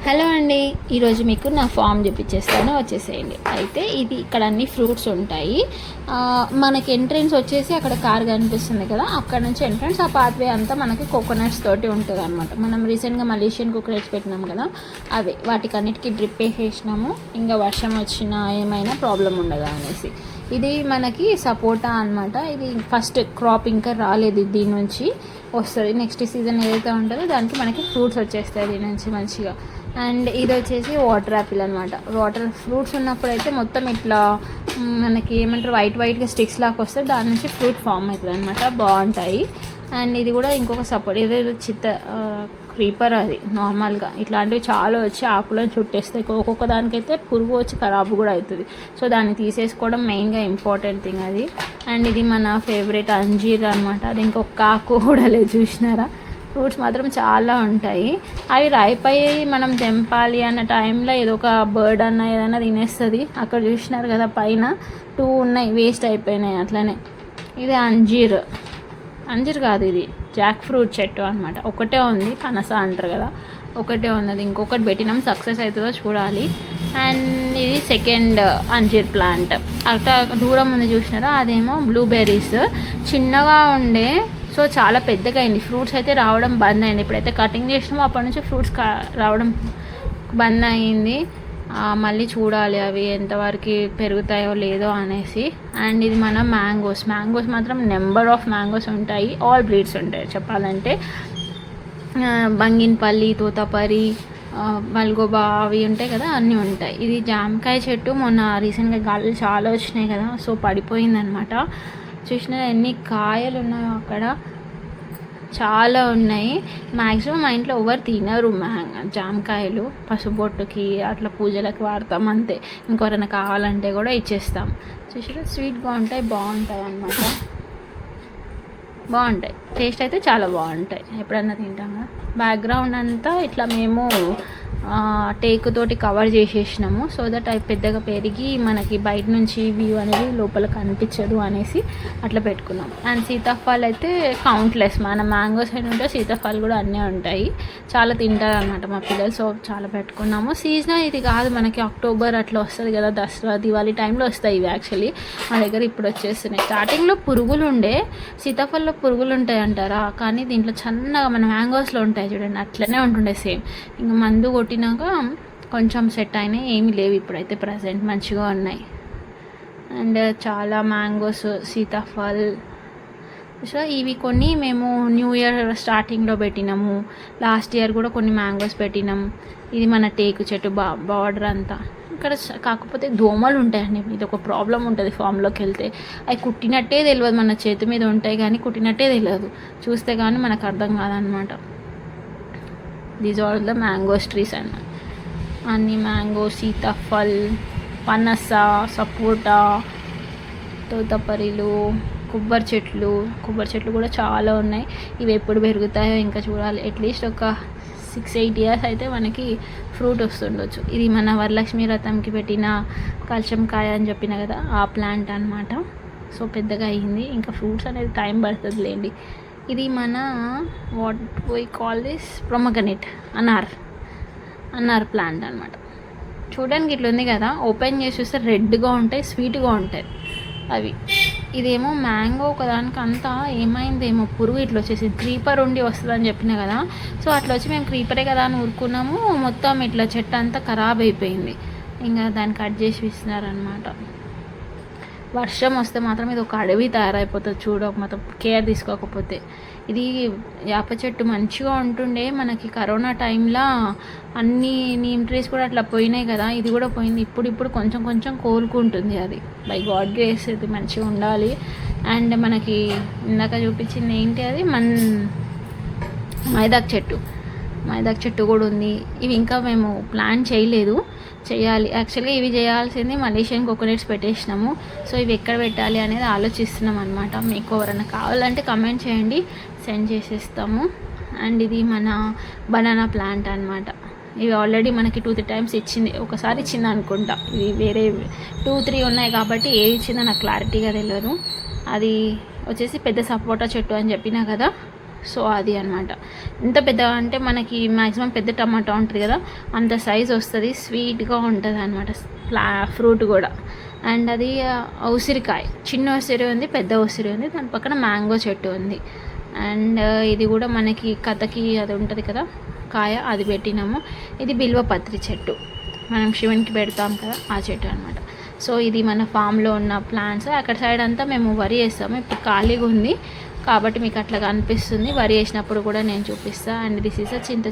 Hello అండి, ఈరోజు మీకు నా ఫామ్ చూపించేస్తాను, వచ్చేసేయండి. అయితే ఇది ఇక్కడ అన్ని ఫ్రూట్స్ ఉంటాయి. మనకి ఎంట్రన్స్ వచ్చేసి అక్కడ కార్ కనిపిస్తుంది కదా, అక్కడ నుంచి ఎంట్రన్స్ ఆ పాత్వే అంతా మనకి కోకోనట్స్ తోటి ఉంటుంది అనమాట. మనం రీసెంట్గా మలేషియన్ కోకోనట్స్ పెట్టినాం కదా, అవి వాటికి అన్నిటికీ డ్రిప్ వేసేసినాము. ఇంకా వర్షం వచ్చినా ఏమైనా ప్రాబ్లం ఉండదు అనేసి. ఇది మనకి సపోటా అనమాట. ఇది ఫస్ట్ క్రాప్ ఇంకా రాలేదు, దీని నుంచి వస్తుంది. నెక్స్ట్ సీజన్ ఏదైతే ఉంటుందో దానికి మనకి ఫ్రూట్స్ వచ్చేస్తాయి దీని నుంచి మంచిగా. అండ్ ఇది వచ్చేసి వాటర్ యాపిల్ అనమాట. వాటర్ ఫ్రూట్స్ ఉన్నప్పుడు అయితే మొత్తం ఇట్లా మనకి ఏమంటారు వైట్గా స్టిక్స్ లాగా వస్తే దాని నుంచి ఫ్రూట్ ఫామ్ అవుతుంది అనమాట, బాగుంటాయి. అండ్ ఇది కూడా ఇంకొక సపోర్ట్, ఏదైతే క్రీపర్, అది నార్మల్గా ఇట్లాంటివి చాలా వచ్చి ఆకులను చుట్టేస్తాయి. ఒక్కొక్క దానికైతే పురుగు వచ్చి ఖరాబు కూడా అవుతుంది. సో దాన్ని తీసేసుకోవడం మెయిన్గా ఇంపార్టెంట్ థింగ్ అది. అండ్ ఇది మన ఫేవరెట్ అంజీర్ అనమాట. అది ఇంకొక ఆకు కూడా లేదు, చూసినారా. ఫ్రూట్స్ మాత్రం చాలా ఉంటాయి. అవి రైప్ అయ్యి మనం తెంపాలి అన్న టైంలో ఏదో ఒక బర్డ్ అన్న ఏదైనా తినేస్తుంది. అక్కడ చూసినారు కదా పైన 2 ఉన్నాయి, వేస్ట్ అయిపోయినాయి అట్లనే. ఇది అంజీర్ కాదు, ఇది జాక్ ఫ్రూట్ చెట్టు అనమాట. ఒకటే ఉంది, పనస అంటారు కదా, ఒకటే ఉన్నది. ఇంకొకటి పెట్టినాం, సక్సెస్ అవుతుందో చూడాలి. అండ్ ఇది సెకండ్ అంజీర్ ప్లాంట్. అట్లా దూరం ఉంది చూసినారా, అదేమో బ్లూబెర్రీస్. చిన్నగా ఉండే, సో చాలా పెద్దగా అయింది. ఫ్రూట్స్ అయితే రావడం బంద్ అయింది. ఇప్పుడైతే కటింగ్ చేసినామో అప్పటి నుంచి ఫ్రూట్స్ రావడం బంద్ అయింది. మళ్ళీ చూడాలి అవి ఎంతవరకు పెరుగుతాయో లేదో అనేసి. అండ్ ఇది మన మ్యాంగోస్ మాత్రం నెంబర్ ఆఫ్ మ్యాంగోస్ ఉంటాయి. ఆల్ బ్రీడ్స్ ఉంటాయి చెప్పాలంటే. బంగిన్పల్లి, తోతాపరి, మల్గోబా అవి ఉంటాయి కదా, అన్నీ ఉంటాయి. ఇది జామకాయ చెట్టు. మొన్న రీసెంట్గా గాలులు చాలా వచ్చినాయి కదా, సో పడిపోయిందనమాట. చూసినా ఎన్ని కాయలు ఉన్నాయో అక్కడ, చాలా ఉన్నాయి. మ్యాక్సిమం మా ఇంట్లో ఎవరు తినరు జామకాయలు. పసుబొట్టుకి అట్లా పూజలకి వాడతాం అంతే. ఇంకెవరైనా కావాలంటే కూడా ఇచ్చేస్తాం. చూసినా స్వీట్గా ఉంటాయి, బాగుంటాయి అన్నమాట. బాగుంటాయి, టేస్ట్ అయితే చాలా బాగుంటాయి. ఎప్పుడన్నా తింటాం కదా. బ్యాక్గ్రౌండ్ అంతా ఇట్లా మేము టేక్ తోటి కవర్ చేసేసినాము, సో దట్ అవి పెద్దగా పెరిగి మనకి బయట నుంచి వ్యూ అనేది లోపల కనిపించదు అనేసి అట్లా పెట్టుకున్నాం. అండ్ సీతాఫల్ అయితే కౌంట్లెస్. మన మ్యాంగోస్ అని ఉంటే సీతాఫల్ కూడా అన్నీ ఉంటాయి. చాలా తింటారు అనమాట మా పిల్లలు, సో చాలా పెట్టుకున్నాము. సీజనల్ ఇది కాదు, మనకి అక్టోబర్ అట్లా వస్తుంది కదా, దసరా దివాళీ టైంలో వస్తాయి ఇవి. యాక్చువల్లీ మా దగ్గర ఇప్పుడు వచ్చేస్తున్నాయి. స్టార్టింగ్లో పురుగులు ఉండే, సీతాఫల్లో పురుగులు ఉంటాయి అంటారా, కానీ దీంట్లో చిన్నగా మన మ్యాంగోస్లో ఉంటాయి చూడండి, అట్లనే ఉంటుండే సేమ్. ఇంకా మందు కొట్టినాక కొంచెం సెట్ అయినాయి, ఏమీ లేవు ఇప్పుడైతే ప్రజెంట్ మంచిగా ఉన్నాయి. అండ్ చాలా మ్యాంగోస్, సీతాఫల్. సో ఇవి కొన్ని మేము న్యూ ఇయర్ స్టార్టింగ్లో పెట్టినాము. లాస్ట్ ఇయర్ కూడా కొన్ని మ్యాంగోస్ పెట్టినాం. ఇది మన టేకు చెట్టు బార్డర్ అంతా. ఇక్కడ కాకపోతే దోమలు ఉంటాయండి, ఇది ఒక ప్రాబ్లం ఉంటుంది ఫామ్లోకి వెళ్తే. అవి కుట్టినట్టే తెలియదు, మన చేతి మీద ఉంటాయి కానీ కుట్టినట్టే తెలియదు, చూస్తే కానీ మనకు అర్థం కాదనమాట. These are the mangoes trees అన్న. అన్ని మ్యాంగో, సీతాఫల్, పనస, సపోటా, తోతపరిలు, కొబ్బరి చెట్లు కూడా చాలా ఉన్నాయి. ఇవి ఎప్పుడు పెరుగుతాయో ఇంకా చూడాలి. అట్లీస్ట్ ఒక 6-8 ఇయర్స్ అయితే మనకి ఫ్రూట్ వస్తుండొచ్చు. ఇది మన వరలక్ష్మి వ్రతంకి పెట్టిన కల్చంకాయ అని చెప్పిన కదా, ఆ ప్లాంట్ అనమాట. సో పెద్దగా అయ్యింది, ఇంకా ఫ్రూట్స్ అనేది టైం పడుతుంది లేండి. ఇది మన what we call this pomegranate, అన్నార్ ప్లాంట్ అనమాట. చూడడానికి ఇట్లా ఉంది కదా, ఓపెన్ చేసి చూస్తే రెడ్గా ఉంటాయి, స్వీట్గా ఉంటాయి అవి. ఇదేమో మ్యాంగో ఒకదానికి అంతా ఏమైందేమో పురుగు ఇట్లా వచ్చేసి, క్రీపర్ ఉండి వస్తుందని చెప్పిన కదా, సో అట్లా వచ్చి మేము క్రీపరే కదా అని ఊరుకున్నాము. మొత్తం ఇట్లా చెట్టు అంతా ఖరాబ్ అయిపోయింది. ఇంకా దాన్ని కట్ చేసి ఇస్తున్నారనమాట. వర్షం వస్తే మాత్రం ఇది ఒక అడవి తయారైపోతుంది మొత్తం కేర్ తీసుకోకపోతే. ఇది వేప చెట్టు మంచిగా ఉంటుండే, మనకి కరోనా టైంలో అన్ని నీమ్ ట్రీస్ కూడా అట్లా పోయినాయి కదా, ఇది కూడా పోయింది. ఇప్పుడు కొంచెం కోలుకుంటుంది అది. బై గాడ్ గ్రేస్ ఇది మంచిగా ఉండాలి. అండ్ మనకి ఇందాక చూపించింది ఏంటి, అది మైదాకు చెట్టు కూడా ఉంది. ఇవి ఇంకా మేము ప్లాన్ చేయాలి. యాక్చువల్గా ఇవి చేయాల్సింది మలేషియన్ కోకోనట్స్ పెట్టేసినాము. సో ఇవి ఎక్కడ పెట్టాలి అనేది ఆలోచిస్తున్నాం అనమాట. మీకు ఎవరైనా కావాలంటే కమెంట్ చేయండి, సెండ్ చేసేస్తాము. అండ్ ఇది మన బనానా ప్లాంట్ అనమాట. ఇవి ఆల్రెడీ మనకి 2-3 టైమ్స్ ఇచ్చింది, ఒకసారి ఇచ్చింది అనుకుంటా. ఇవి వేరే 2-3 ఉన్నాయి కాబట్టి ఏది ఇచ్చిందో నాకు క్లారిటీగా తెలియదు. అది వచ్చేసి పెద్ద సపోటా చెట్టు అని చెప్పినా కదా, సో అది అనమాట. ఎంత పెద్దగా అంటే మనకి మ్యాక్సిమం పెద్ద టమాటా ఉంటుంది కదా, అంత సైజ్ వస్తుంది. స్వీట్గా ఉంటుంది అనమాట ఫ్రూట్ కూడా. అండ్ అది ఉసిరికాయ, చిన్న ఉసిరి ఉంది, పెద్ద ఉసిరి ఉంది, దాని పక్కన మ్యాంగో చెట్టు ఉంది. అండ్ ఇది కూడా మనకి కథకి అది ఉంటుంది కదా కాయ, అది పెట్టినాము. ఇది బిల్వపత్రి చెట్టు, మనం శివునికి పెడతాం కదా ఆ చెట్టు అనమాట. సో ఇది మన ఫామ్లో ఉన్న ప్లాంట్స్. అక్కడ సైడ్ అంతా మేము వరి వేస్తాము. ఇప్పుడు ఖాళీగా ఉంది కాబట్టి మీకు అట్లా కనిపిస్తుంది. వరి వేసినప్పుడు కూడా నేను చూపిస్తాను. అండ్ దిస్ ఈస్ చింత